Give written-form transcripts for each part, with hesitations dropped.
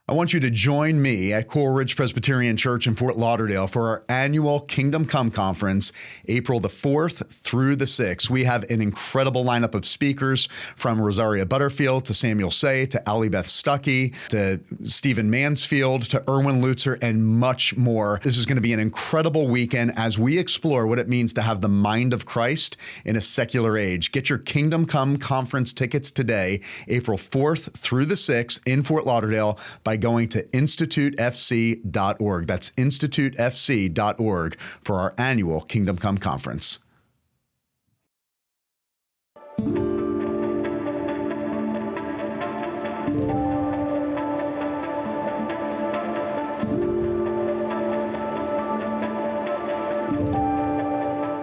I want you to join me at Coral Ridge Presbyterian Church in Fort Lauderdale for our annual Kingdom Come Conference, April the 4th through the 6th. We have an incredible lineup of speakers from Rosaria Butterfield to Samuel Say to Allie Beth Stuckey to Stephen Mansfield to Erwin Lutzer and much more. This is going to be an incredible weekend as we explore what it means to have the mind of Christ in a secular age. Get your Kingdom Come Conference tickets today, April 4th through the 6th in Fort Lauderdale by going to institutefc.org. That's institutefc.org for our annual Kingdom Come Conference.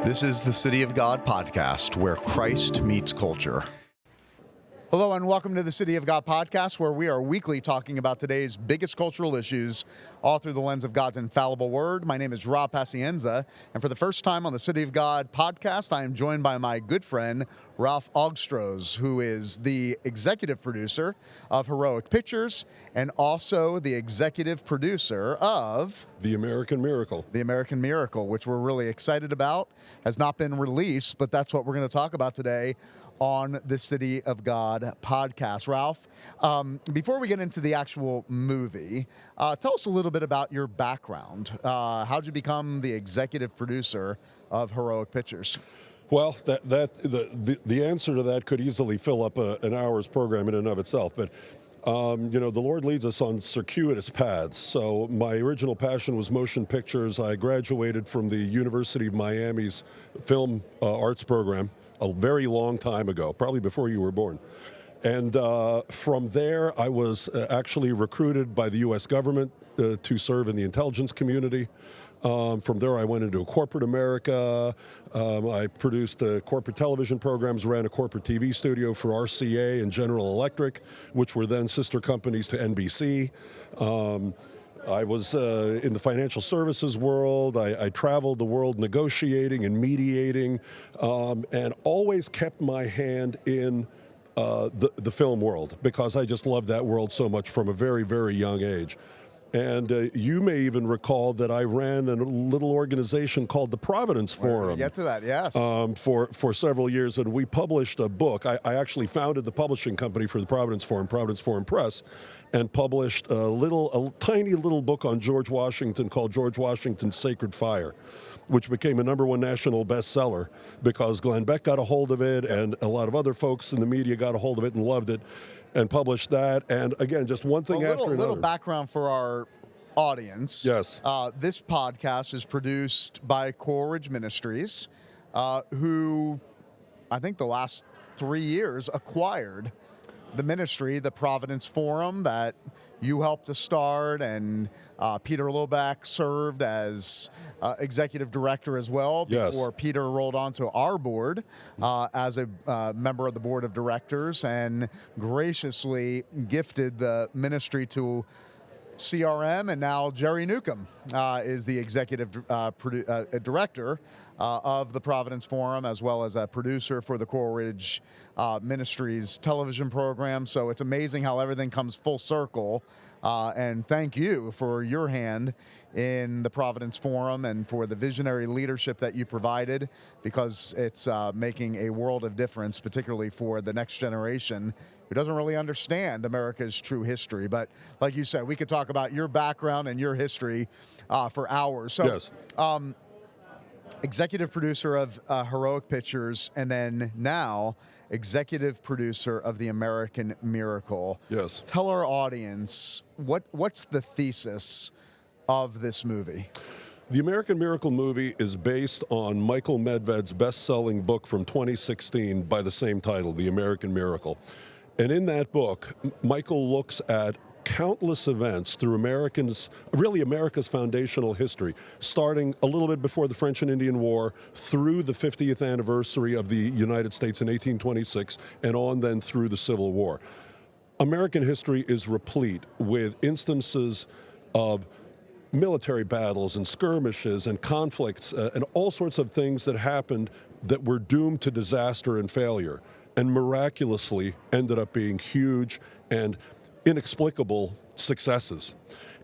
This is the City of God podcast, where Christ meets culture. Hello and welcome to the City of God podcast, where we are weekly talking about today's biggest cultural issues, all through the lens of God's infallible word. My name is Ralf Pacienza, and for the first time on the City of God podcast, I am joined by my good friend, Ralf Augstroze, who is the executive producer of Heroic Pictures and also the executive producer of The American Miracle. The American Miracle, which we're really excited about, has not been released, but that's what we're going to talk about today on the City of God podcast. Ralf, before we get into the actual movie, tell us a little bit about your background. How'd you become the executive producer of Heroic Pictures? Well, the answer to that could easily fill up an hour's program in and of itself, but the Lord leads us on circuitous paths. So my original passion was motion pictures. I graduated from the University of Miami's film arts program a very long time ago, probably before you were born. And from there, I was actually recruited by the U.S. government to serve in the intelligence community. From there, I went into corporate America. I produced corporate television programs, ran a corporate TV studio for RCA and General Electric, which were then sister companies to NBC. I was in the financial services world. I traveled the world negotiating and mediating, and always kept my hand in the film world because I just loved that world so much from a very, very young age. And you may even recall that I ran a little organization called the Providence Forum. We'll get to that, yes. For several years, and we published a book. I actually founded the publishing company for the Providence Forum Press, and published a tiny little book on George Washington called George Washington's Sacred Fire, which became a #1 national bestseller because Glenn Beck got a hold of it, and a lot of other folks in the media got a hold of it and loved it. And published that, and again, just one thing after another. A little background for our audience. Yes. This podcast is produced by Coral Ridge Ministries, who I think the last 3 years acquired the ministry, the Providence Forum, that you helped to start, and Peter Loback served as executive director as well before Yes. Peter rolled onto our board as a member of the board of directors and graciously gifted the ministry to CRM, and now Jerry Newcomb is the executive director of the Providence Forum, as well as a producer for the Coral Ridge Ministries television program. So it's amazing how everything comes full circle. And thank you for your hand in the Providence Forum and for the visionary leadership that you provided, because it's making a world of difference, particularly for the next generation who doesn't really understand America's true history. But like you said, we could talk about your background and your history for hours. So, yes. Executive producer of Heroic Pictures, and then now executive producer of The American Miracle. Yes. Tell our audience, what's the thesis of this movie? The American Miracle movie is based on Michael Medved's best-selling book from 2016 by the same title, The American Miracle. And in that book, Michael looks at countless events through America's foundational history, starting a little bit before the French and Indian War, through the 50th anniversary of the United States in 1826, and on then through the Civil War. American history is replete with instances of military battles and skirmishes and conflicts and all sorts of things that happened that were doomed to disaster and failure, and miraculously ended up being huge and inexplicable successes.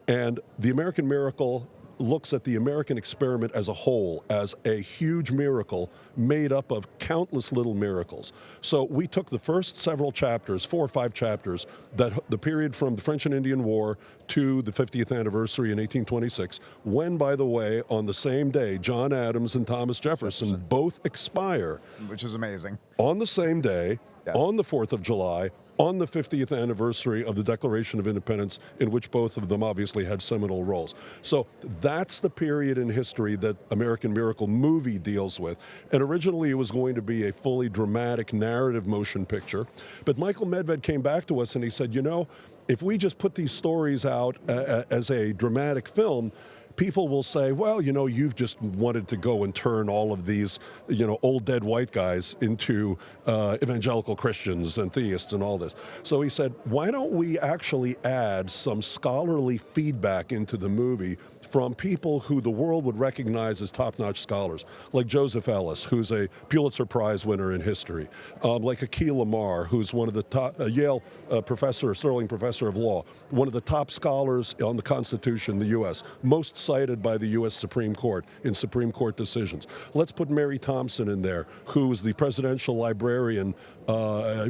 And the American miracle looks at the American experiment as a whole, as a huge miracle made up of countless little miracles. So we took the first several chapters, 4 or 5 chapters, that the period from the French and Indian War to the 50th anniversary in 1826, when, by the way, on the same day, John Adams and Thomas Jefferson both expire. Which is amazing. On the same day, Yes. on the 4th of July, on the 50th anniversary of the Declaration of Independence, in which both of them obviously had seminal roles. So that's the period in history that American Miracle movie deals with. And originally it was going to be a fully dramatic narrative motion picture. But Michael Medved came back to us and he said, you know, if we just put these stories out as a dramatic film, people will say, well, you know, you've just wanted to go and turn all of these, you know, old dead white guys into evangelical Christians and theists and all this. So he said, why don't we actually add some scholarly feedback into the movie from people who the world would recognize as top-notch scholars, like Joseph Ellis, who's a Pulitzer Prize winner in history, like Akil Lamar, who's one of the top, Yale professor, Sterling professor of law, one of the top scholars on the Constitution in the U.S., most cited by the U.S. Supreme Court in Supreme Court decisions. Let's put Mary Thompson in there, who is the presidential librarian,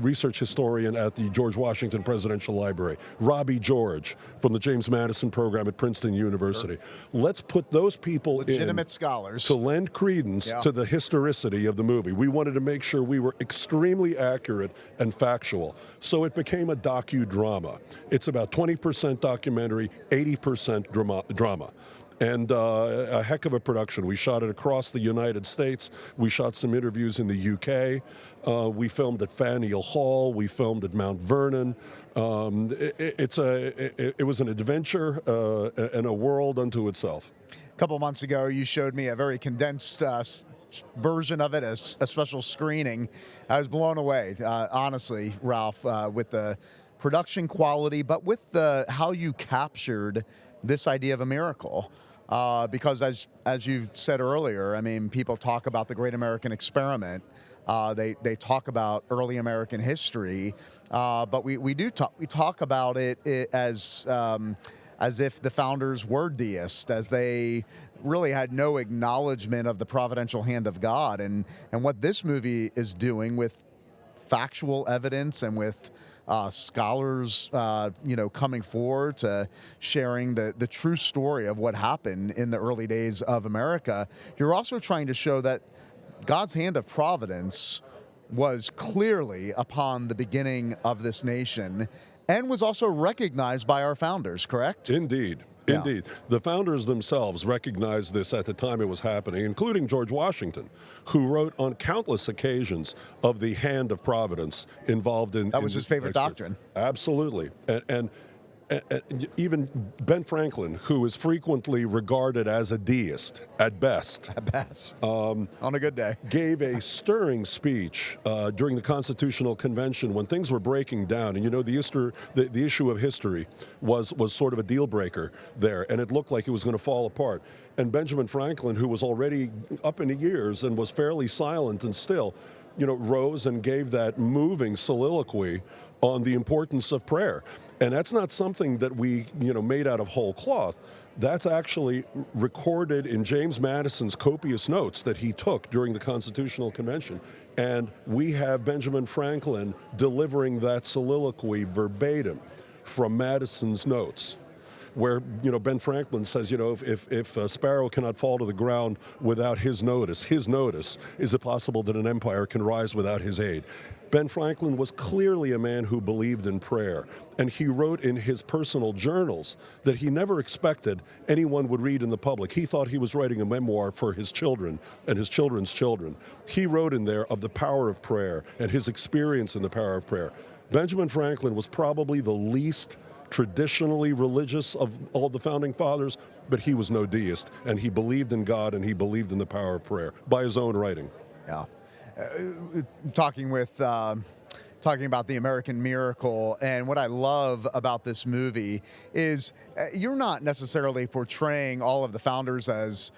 research historian at the George Washington Presidential Library. Robbie George from the James Madison program at Princeton University. Sure. Let's put those people legitimate scholars to lend credence to the historicity of the movie. We wanted to make sure we were extremely accurate and factual. So it became a docudrama. It's about 20% documentary, 80% drama. And a heck of a production. We shot it across the United States. We shot some interviews in the UK. We filmed at Faneuil Hall. We filmed at Mount Vernon. It was an adventure and a world unto itself. A couple months ago, you showed me a very condensed version of it, a special screening. I was blown away, honestly, Ralph, with the production quality, but with how you captured this idea of a miracle. Because as you said earlier, I mean, people talk about the Great American Experiment. They talk about early American history, but we talk about it as if the founders were deists, as they really had no acknowledgement of the providential hand of God, and what this movie is doing with factual evidence and with scholars, coming forward to sharing the true story of what happened in the early days of America. You're also trying to show that God's hand of providence was clearly upon the beginning of this nation and was also recognized by our founders, correct? Indeed. Yeah. Indeed. The founders themselves recognized this at the time it was happening, including George Washington, who wrote on countless occasions of the hand of providence involved in... That was his favorite doctrine. Absolutely. And even Ben Franklin, who is frequently regarded as a deist, at best. At best. On a good day. Gave a stirring speech during the Constitutional Convention when things were breaking down. And, you know, the issue of history was sort of a deal breaker there, and it looked like it was going to fall apart. And Benjamin Franklin, who was already up in the years and was fairly silent and still, rose and gave that moving soliloquy on the importance of prayer. And that's not something that we, made out of whole cloth. That's actually recorded in James Madison's copious notes that he took during the Constitutional Convention. And we have Benjamin Franklin delivering that soliloquy verbatim from Madison's notes, where, Ben Franklin says, if a sparrow cannot fall to the ground without his notice, is it possible that an empire can rise without his aid? Ben Franklin was clearly a man who believed in prayer, and he wrote in his personal journals that he never expected anyone would read in the public. He thought he was writing a memoir for his children and his children's children. He wrote in there of the power of prayer and his experience in the power of prayer. Benjamin Franklin was probably the least traditionally religious of all the founding fathers, but he was no deist, and he believed in God and he believed in the power of prayer by his own writing. Yeah. Talking with talking about the American Miracle. And what I love about this movie is you're not necessarily portraying all of the founders as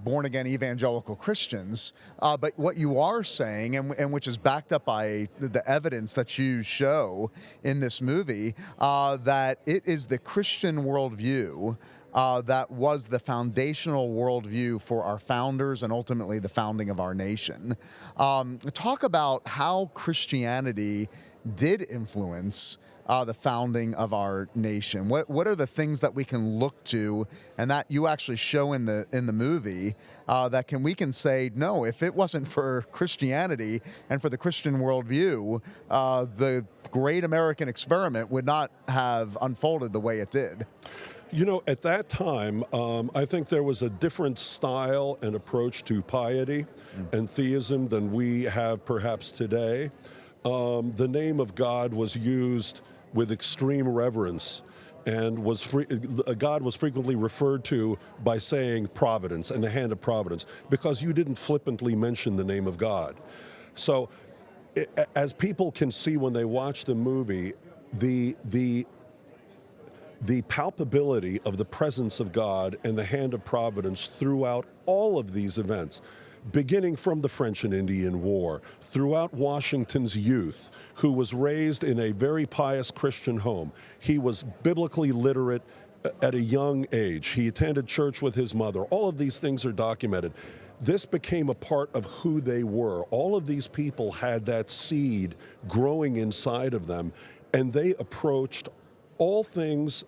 born-again evangelical Christians, but what you are saying, and which is backed up by the evidence that you show in this movie, that it is the Christian worldview that was the foundational worldview for our founders and ultimately the founding of our nation. Talk about how Christianity did influence the founding of our nation. What are the things that we can look to, and that you actually show in the movie, that we can say, no, if it wasn't for Christianity and for the Christian worldview, the great American experiment would not have unfolded the way it did? You know, at that time, I think there was a different style and approach to piety and theism than we have perhaps today. The name of God was used with extreme reverence, and God was frequently referred to by saying providence and the hand of providence, because you didn't flippantly mention the name of God. So, as people can see when they watch the movie, the palpability of the presence of God and the hand of providence throughout all of these events, beginning from the French and Indian War, throughout Washington's youth, who was raised in a very pious Christian home. He was biblically literate at a young age. He attended church with his mother. All of these things are documented. This became a part of who they were. All of these people had that seed growing inside of them, and they approached all things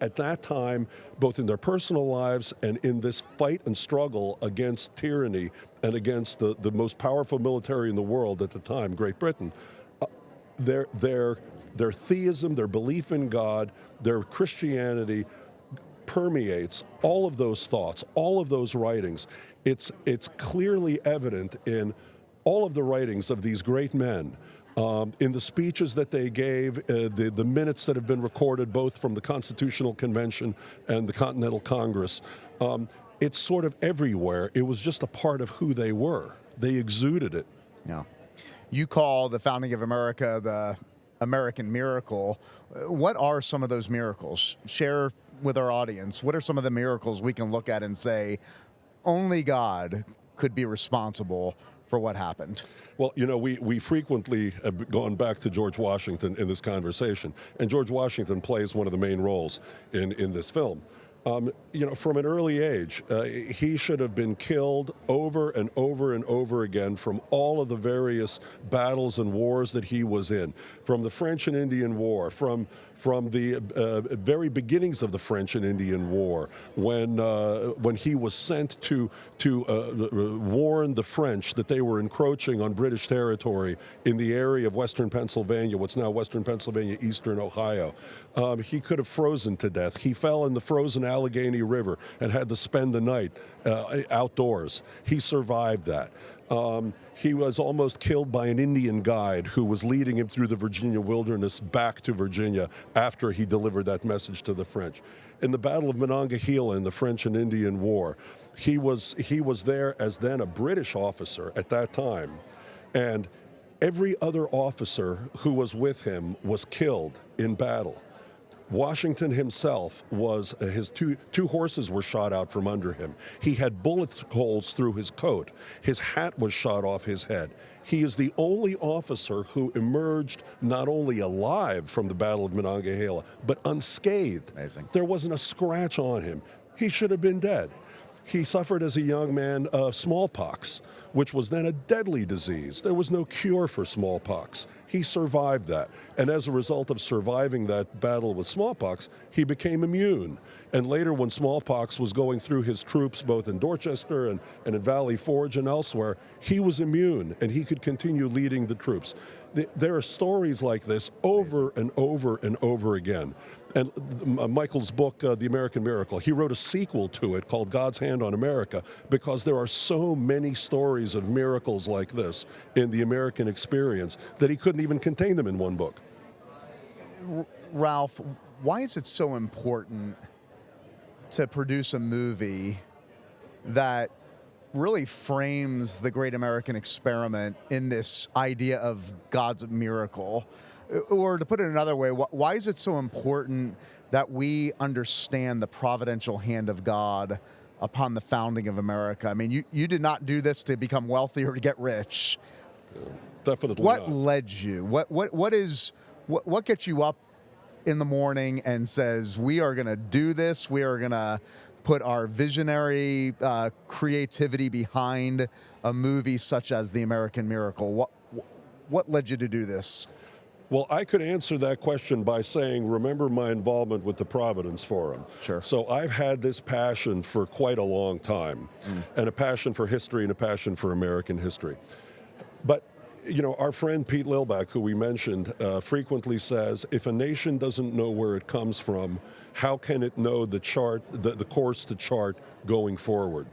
at that time, both in their personal lives and in this fight and struggle against tyranny and against the most powerful military in the world at the time, Great Britain. Their theism, their belief in God, their Christianity permeates all of those thoughts, all of those writings. It's clearly evident in all of the writings of these great men. In the speeches that they gave, the minutes that have been recorded both from the Constitutional Convention and the Continental Congress, it's sort of everywhere. It was just a part of who they were. They exuded it. Yeah. You call the founding of America the American Miracle. What are some of those miracles? Share with our audience. What are some of the miracles we can look at and say, only God could be responsible for what happened? Well, you know, we frequently have gone back to George Washington in this conversation, and George Washington plays one of the main roles in this film. You know, from an early age, he should have been killed over and over and over again from all of the various battles and wars that he was in, from the French and Indian War, from the very beginnings of the French and Indian War, when he was sent to warn the French that they were encroaching on British territory in the area of western Pennsylvania, what's now western Pennsylvania, eastern Ohio. He could have frozen to death. He fell in the frozen Allegheny River and had to spend the night outdoors. He survived that. He was almost killed by an Indian guide who was leading him through the Virginia wilderness back to Virginia after he delivered that message to the French. In the Battle of Monongahela in the French and Indian War, he was there as then a British officer at that time, and every other officer who was with him was killed in battle. Washington himself his two horses were shot out from under him. He had bullet holes through his coat. His hat was shot off his head. He is the only officer who emerged not only alive from the Battle of Monongahela, but unscathed. Amazing. There wasn't a scratch on him. He should have been dead. He suffered as a young man smallpox, which was then a deadly disease. There was no cure for smallpox. He survived that. And as a result of surviving that battle with smallpox, he became immune. And later, when smallpox was going through his troops, both in Dorchester and in Valley Forge and elsewhere, he was immune, and he could continue leading the troops. There are stories like this over and over and over again. And Michael's book, The American Miracle, he wrote a sequel to it called God's Hand on America, because there are so many stories of miracles like this in the American experience that he couldn't even contain them in one book. Ralph, why is it so important to produce a movie that really frames the Great American Experiment in this idea of God's miracle? Or to put it another way, why is it so important that we understand the providential hand of God upon the founding of America? I mean, you did not do this to become wealthy or to get rich. Definitely What not. led you? What gets you up in the morning and says, we are going to do this, we are going to put our visionary creativity behind a movie such as The American Miracle? What led you to do this? Well, I could answer that question by saying, remember my involvement with the Providence Forum. Sure. So I've had this passion for quite a long time, and a passion for history and a passion for American history. But you know, our friend Pete Lilback, who we mentioned, frequently says, if a nation doesn't know where it comes from, how can it know the course to chart going forward?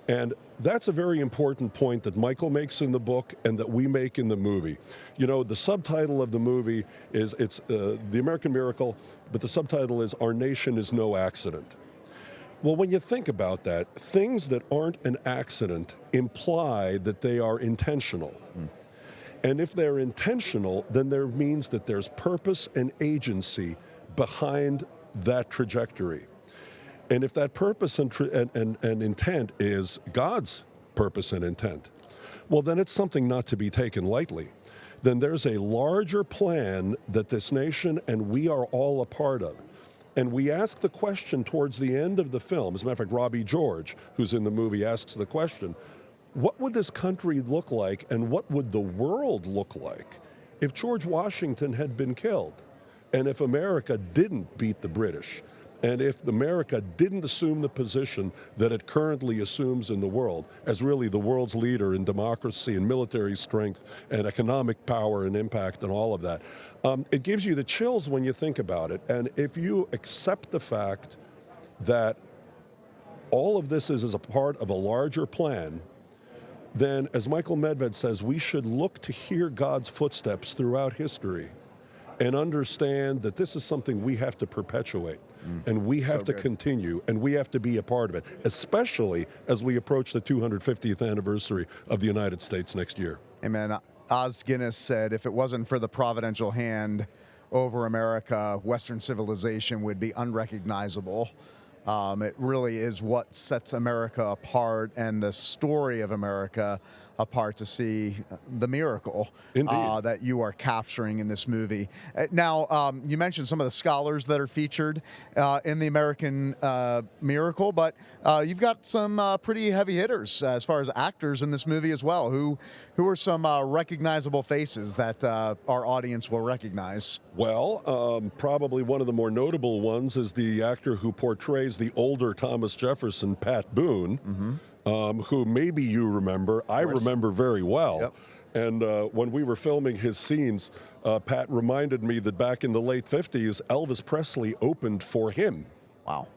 And that's a very important point that Michael makes in the book and that we make in the movie. You know, the subtitle of the movie is The American Miracle, but the subtitle is Our Nation is No Accident. Well, when you think about that, things that aren't an accident imply that they are intentional. And if they're intentional, then there means that there's purpose and agency behind that trajectory. And if that purpose and intent is God's purpose and intent, well, then it's something not to be taken lightly. Then there's a larger plan that this nation and we are all a part of. And we ask the question towards the end of the film. As a matter of fact, Robbie George, who's in the movie, asks the question, what would this country look like and what would the world look like if George Washington had been killed? And if America didn't beat the British? And if America didn't assume the position that it currently assumes in the world as really the world's leader in democracy and military strength and economic power and impact and all of that, it gives you the chills when you think about it. And if you accept the fact that all of this is as a part of a larger plan, then, as Michael Medved says, we should look to hear God's footsteps throughout history and understand that this is something we have to perpetuate. And we have to continue, and we have to be a part of it, especially as we approach the 250th anniversary of the United States next year. Amen. Os Guinness said, if it wasn't for the providential hand over America, Western civilization would be unrecognizable. It really is what sets America apart and the story of America apart, to see the miracle that you are capturing in this movie. Now, you mentioned some of the scholars that are featured in the American Miracle, but you've got some pretty heavy hitters as far as actors in this movie as well. Who are some recognizable faces that our audience will recognize? Well, probably one of the more notable ones is the actor who portrays the older Thomas Jefferson, Pat Boone, who maybe you remember. I remember very well. Yep. And when we were filming his scenes, Pat reminded me that back in the late 50s, Elvis Presley opened for him. Wow.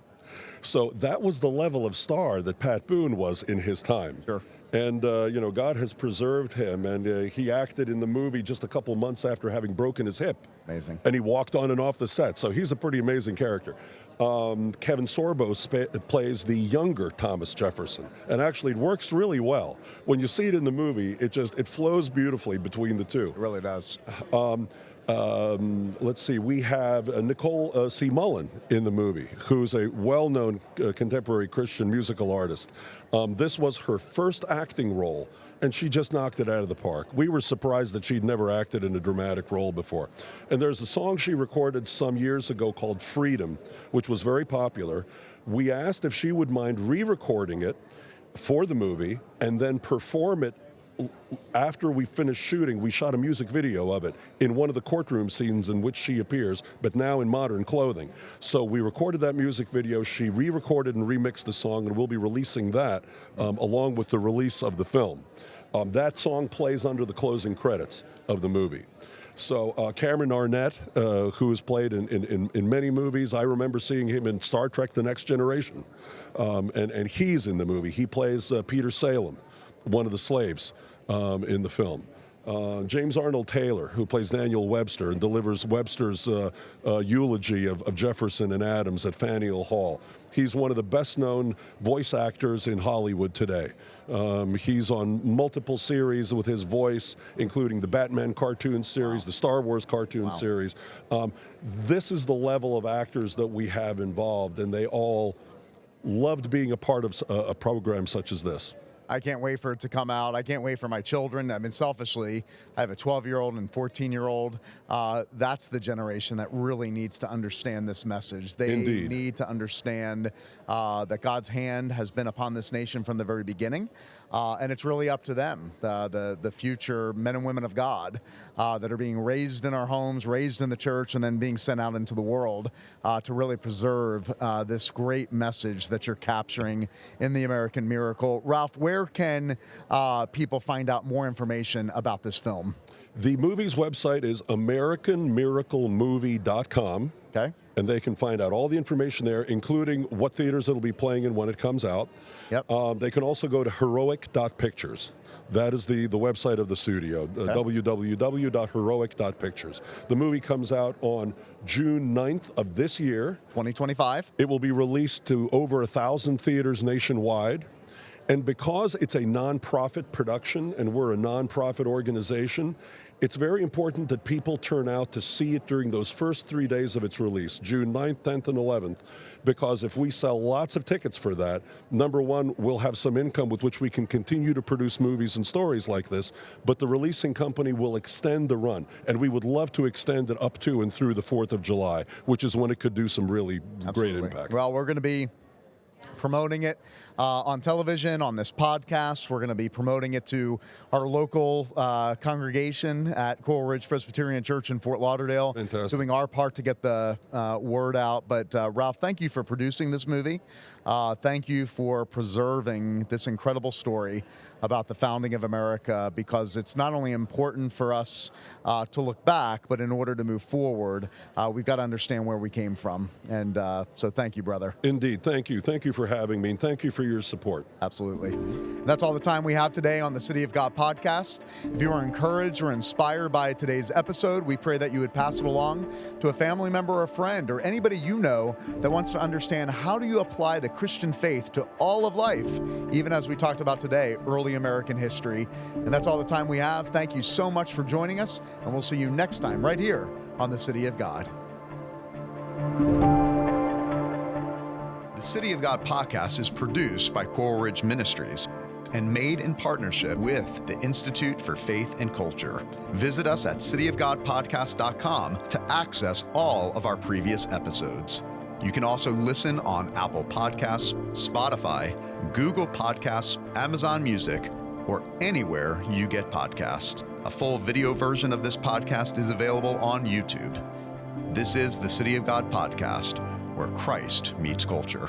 So that was the level of star that Pat Boone was in his time. Sure. And, you know, God has preserved him, and he acted in the movie just a couple months after having broken his hip. Amazing. And he walked on and off the set, so he's a pretty amazing character. Kevin Sorbo plays the younger Thomas Jefferson, and actually it works really well. When you see it in the movie, it flows beautifully between the two. It really does. Let's see, we have Nicole C. Mullen in the movie, who's a well-known contemporary Christian musical artist. This was her first acting role, and she just knocked it out of the park. We were surprised that she'd never acted in a dramatic role before. And there's a song she recorded some years ago called Freedom, which was very popular. We asked if she would mind re-recording it for the movie and then perform it after we finished shooting. We shot a music video of it in one of the courtroom scenes in which she appears, but now in modern clothing. So we recorded that music video. She re-recorded and remixed the song, and we'll be releasing that along with the release of the film. That song plays under the closing credits of the movie. So Cameron Arnett, who has played in many movies, I remember seeing him in Star Trek: The Next Generation, and he's in the movie. He plays Peter Salem, one of the slaves in the film. James Arnold Taylor, who plays Daniel Webster and delivers Webster's eulogy of Jefferson and Adams at Faneuil Hall. He's one of the best-known voice actors in Hollywood today. He's on multiple series with his voice, including the Batman cartoon series, the Star Wars cartoon series. This is the level of actors that we have involved, and they all loved being a part of a program such as this. I can't wait for it to come out. I can't wait for my children. I mean, selfishly, I have a 12-year-old and 14-year-old. That's the generation that really needs to understand this message. They Indeed. need to understand that God's hand has been upon this nation from the very beginning. And it's really up to them, the future men and women of God that are being raised in our homes, raised in the church, and then being sent out into the world to really preserve this great message that you're capturing in the American Miracle. Ralf, where can people find out more information about this film? The movie's website is AmericanMiracleMovie.com. Okay. And they can find out all the information there, including what theaters it'll be playing in when it comes out. Yep. They can also go to heroic.pictures. That is the website of the studio, www.heroic.pictures. The movie comes out on June 9th of this year. 2025. It will be released to over 1,000 theaters nationwide. And because it's a nonprofit production and we're a nonprofit organization, it's very important that people turn out to see it during those first 3 days of its release, June 9th, 10th, and 11th, because if we sell lots of tickets for that, number one, we'll have some income with which we can continue to produce movies and stories like this, but the releasing company will extend the run, and we would love to extend it up to and through the 4th of July, which is when it could do some really great impact. Well, we're going to be promoting it on television, on this podcast. We're going to be promoting it to our local congregation at Coral Ridge Presbyterian Church in Fort Lauderdale. Fantastic. Doing our part to get the word out. But Ralf, thank you for producing this movie. Thank you for preserving this incredible story about the founding of America, because it's not only important for us to look back, but in order to move forward, we've got to understand where we came from. And so thank you, brother. Indeed. Thank you. Thank you for having me, and thank you for your support. Absolutely. And that's all the time we have today on the City of God podcast. If you are encouraged or inspired by today's episode, we pray that you would pass it along to a family member or a friend or anybody you know that wants to understand how do you apply the Christian faith to all of life, even as we talked about today, early American history. And that's all the time we have. Thank you so much for joining us, and we'll see you next time right here on the City of God. The City of God podcast is produced by Coral Ridge Ministries and made in partnership with the Institute for Faith and Culture. Visit us at cityofgodpodcast.com to access all of our previous episodes. You can also listen on Apple Podcasts, Spotify, Google Podcasts, Amazon Music, or anywhere you get podcasts. A full video version of this podcast is available on YouTube. This is the City of God podcast, where Christ meets culture.